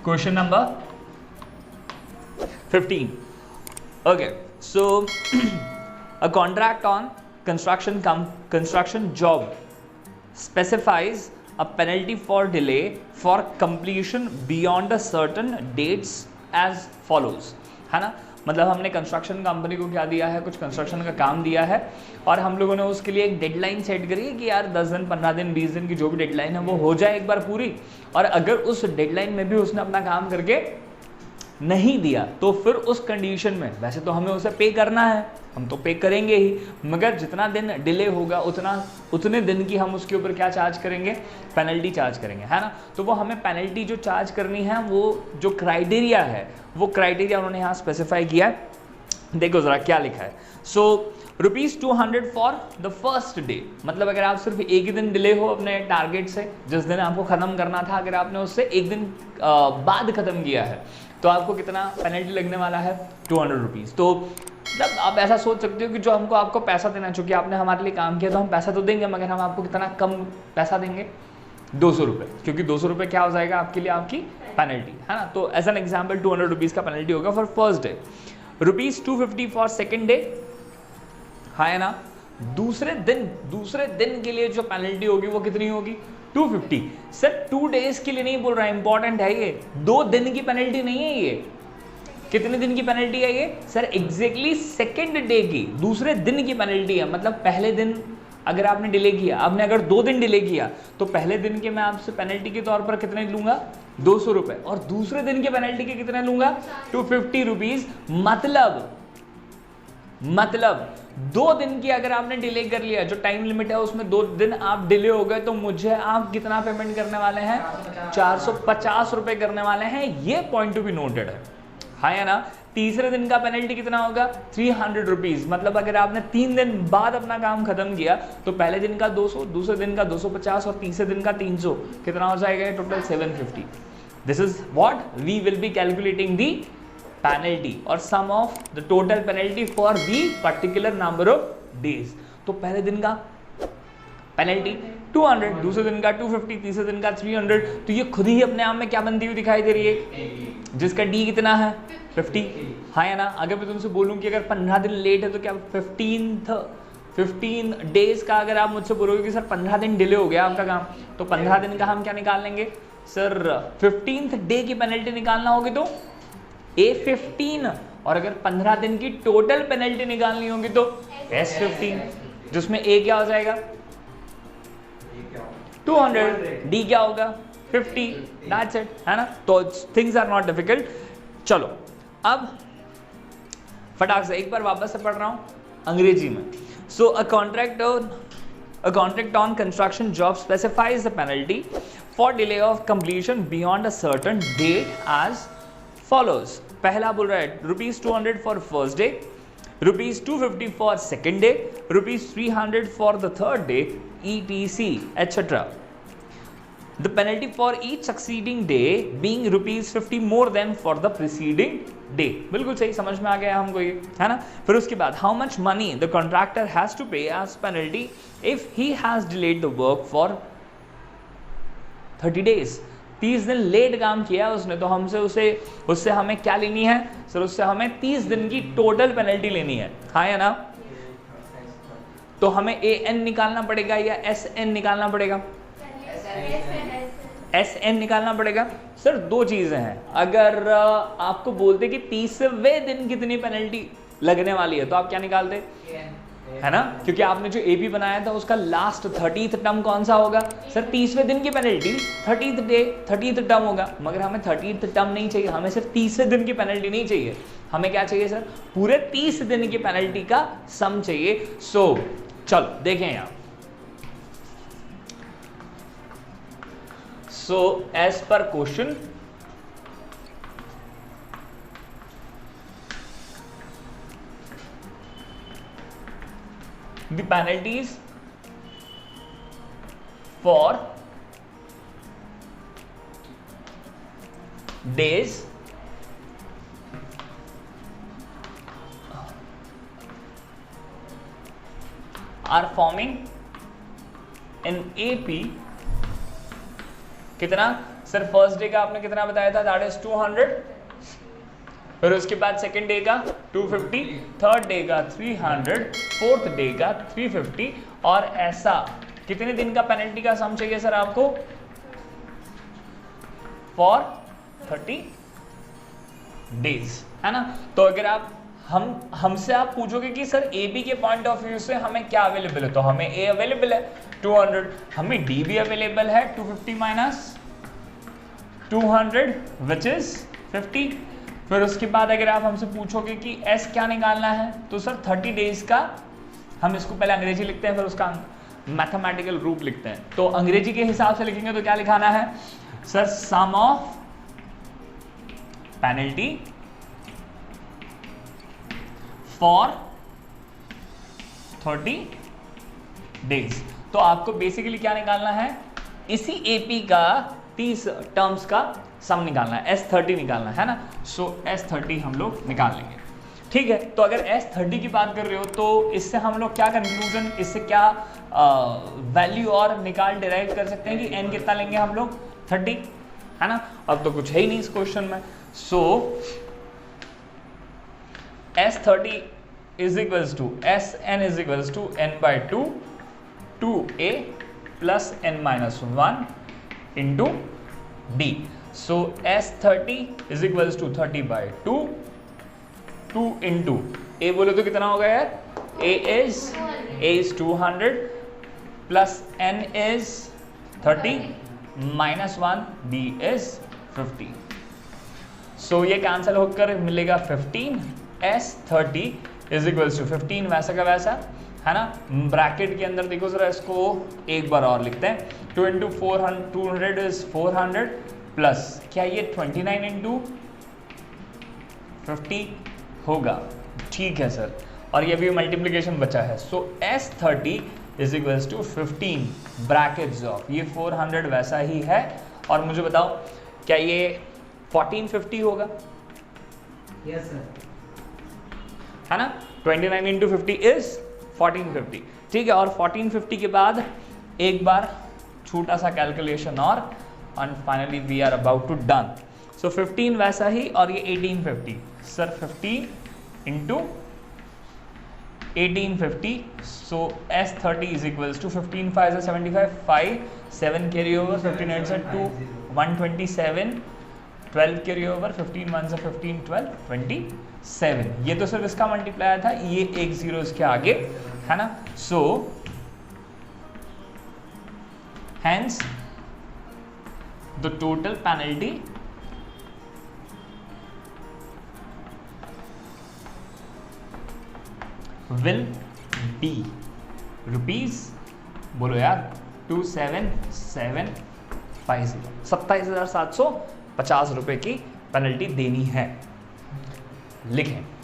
Question number 15. Okay, so a contract on construction job specifies a penalty for delay for completion beyond a certain dates as follows. है ना, मतलब हमने construction company को क्या दिया है, कुछ कंस्ट्रक्शन का काम दिया है और हम लोगों ने उसके लिए एक डेडलाइन सेट करी है कि यार 10 दिन 15 दिन 20 दिन की जो भी डेडलाइन है वो हो जाए एक बार पूरी, और अगर उस डेडलाइन में भी उसने अपना काम करके नहीं दिया तो फिर उस कंडीशन में वैसे तो हमें उसे पे करना है, हम तो पे करेंगे ही, मगर जितना दिन डिले होगा उतने दिन की हम उसके ऊपर क्या चार्ज करेंगे, पेनल्टी चार्ज करेंगे, है ना। तो वो हमें पेनल्टी जो चार्ज करनी है वो जो क्राइटेरिया है वो क्राइटेरिया उन्होंने यहाँ स्पेसिफाई किया है। देखो जरा क्या लिखा है। सो ₹200 फॉर द फर्स्ट डे, मतलब अगर आप सिर्फ एक ही दिन डिले हो अपने टारगेट से, जिस दिन आपको खत्म करना था, अगर आपने उससे एक दिन बाद खत्म किया है तो आपको कितना पेनल्टी लगने वाला है, ₹200। तो जब आप ऐसा सोच सकते हो कि जो हमको आपको पैसा देना, चूंकि आपने हमारे लिए काम किया तो हम पैसा तो देंगे, मगर हम आपको कितना कम पैसा देंगे, ₹200, क्योंकि ₹200 क्या हो जाएगा आपके लिए, आपकी पेनल्टी, है ना। तो एज एन एग्जाम्पल ₹200 का पेनल्टी होगा for first day, ₹250 for second day, है ना। दूसरे दिन के लिए जो पेनल्टी होगी वो कितनी होगी, 250। सर 2 डेज के लिए नहीं बोल रहा है, इंपॉर्टेंट है ये, 2 दिन की पेनल्टी नहीं है ये। कितने दिन की पेनल्टी है ये सर, एग्जैक्टली सेकेंड डे की, दूसरे दिन की पेनल्टी है। मतलब पहले दिन अगर आपने डिले किया, आपने अगर 2 दिन डिले किया तो पहले दिन के मैं आपसे पेनल्टी के तौर पर कितने लूंगा, ₹200, और दूसरे दिन के पेनल्टी के कितने लूंगा, ₹250। मतलब 2 दिन की अगर आपने डिले कर लिया, जो टाइम लिमिट है उसमें 2 दिन आप डिले हो गए, तो मुझे आप कितना पेमेंट करने वाले हैं, ₹450 करने वाले हैं। ये पॉइंट टू बी नोटेड है ना। तीसरे दिन का पेनल्टी कितना होगा, ₹300। मतलब अगर आपने 3 दिन बाद अपना काम खत्म किया तो पहले दिन का 200, दूसरे दिन का 250 और तीसरे दिन का 300, कितना हो जाएगा, total 750। This is what we will be calculating the penalty or sum of the total penalty for the particular number of days। तो पहले दिन का पेनल्टी 200, दूसरे दिन का 250, तीसरे दिन का 300। तो ये खुद ही अपने आप में क्या बनती हुई दिखाई दे रही है, जिसका डी कितना है, 50, हाँ ना। अगर मैं तुमसे बोलूं कि अगर 15 दिन लेट है तो क्या 15 डेज का, अगर आप मुझसे बोलोगे कि सर 15 दिन डिले हो गया आपका काम, तो 15 दिन का हम क्या निकाल लेंगे सर, 15th डे की पेनल्टी निकालना होगी तो A15, और अगर 15 दिन की टोटल पेनल्टी निकालनी होगी तो S15, जिसमें A क्या हो जाएगा, 200, D क्या होगा, 50, दैट्स इट, है ना। तो थिंग्स आर नॉट डिफिकल्ट। चलो अब फटाक से एक बार वापस से पढ़ रहा हूं अंग्रेजी में। So a contract on construction job specifies the penalty for delay of completion beyond a certain date as follows। पहला बोल रहा है ₹200 for first day, ₹250 for second day, ₹300 for the third day, etc etc। The penalty for each succeeding day being ₹50 more than for the preceding day. बिल्कुल सही, समझ में आ गया हमको ये, है ना। फिर उसके बाद how much money the contractor has to pay as penalty if he has delayed the work for 30 days. 30 दिन लेट काम किया उसने, तो हमसे उससे हमें क्या लेनी है सर, उससे हमें 30 दिन की टोटल पेनल्टी लेनी है, हाँ या ना। तो हमें AN निकालना पड़ेगा या SN निकालना पड़ेगा, SN निकालना पड़ेगा। सर 2 चीजें हैं, अगर आपको बोलते कि 30वें दिन कितनी पेनल्टी लगने वाली है तो आप क्या निकालते, है ना, क्योंकि आपने जो AP बनाया था उसका लास्ट 30th टर्म कौन सा होगा सर, 30वें दिन की penalty 30th day 30th term होगा। मगर हमें 30th टर्म नहीं चाहिए, हमें सिर्फ 30वें दिन की पेनल्टी नहीं चाहिए, हमें क्या चाहिए सर, पूरे 30 दिन की पेनल्टी का सम चाहिए। सो चलो देखें यहां। So as per question the penalties for days are forming in AP। कितना सर? फर्स्ट डे का आपने कितना बताया था? दैट इज 200, फिर उसके बाद सेकेंड डे का 250, थर्ड डे का 300, फोर्थ डे का 350, और ऐसा कितने दिन का पेनल्टी का सम चाहिए सर आपको? फॉर 30 डेज, है ना। तो अगर आप हमसे आप पूछोगे कि सर AB के पॉइंट ऑफ व्यू से हमें क्या अवेलेबल है, तो हमें A अवेलेबल है 200, हमें D भी अवेलेबल है 250 माइनस 200 विच इज 50। फिर उसके बाद अगर आप हमसे पूछोगे कि S क्या निकालना है, तो सर 30 डेज का हम इसको पहले अंग्रेजी लिखते हैं, फिर उसका मैथमेटिकल रूप लिखते हैं। तो अंग्रेजी के हिसाब से लिखेंगे तो क्या लिखाना है sir? Sum of penalty for 30 days. तो आपको बेसिकली क्या निकालना है? इसी AP का 30 टर्म्स का सम निकालना है, S30 निकालना है ना। सो S30 हम लोग निकाल लेंगे, ठीक है। तो अगर S30 की बात कर रहे हो तो इससे हम लोग क्या कंक्लूजन, इससे क्या वैल्यू और निकाल डिराइव कर सकते हैं कि n कितना लेंगे हम लोग? 30, है ना। अब तो कुछ है ही नहीं इस क्वेश्चन में। सो S30 is equals to Sn is equals to n/2 2a plus n minus 1 into d. So S30 is equals to 30/2 2 into a बोलो तो कितना होगा यार? a is 200 plus n is 30 minus 1 d is 50. So ये cancel होकर मिलेगा 15। S30 is equals to 15 वैसा का वैसा, है ना। ब्रैकेट के अंदर देखो जरा, इसको एक बार और लिखते हैं। 2 इंटू 200 इज 400 प्लस क्या ये 29 इंटू 50 होगा? ठीक है सर, और ये भी मल्टीप्लिकेशन बचा है। So S30 is equals to 15 brackets of ये 400 वैसा ही है। और मुझे बताओ क्या ये 1450 होगा? यस सर, है ना। 29 इंटू 50 इज 1450, ठीक है। और 1450 के बाद एक बार छोटा सा कैलकुलेशन और finally we are about to done. So 15 वैसा ही, और ये 1850 sir 15 into 1850। So S30 is equals to 15 5 75 5 7 carry over 15 8 से 2 127 12 कैरी ओवर 15 1 से 15 12 27। ये तो सिर्फ इसका मल्टीप्लायर था, ये एक जीरो इसके आगे, है ना। So hence the total penalty will be rupees, बोलो यार, 27,750 27,750 रुपए की पेनल्टी देनी है। लिखें।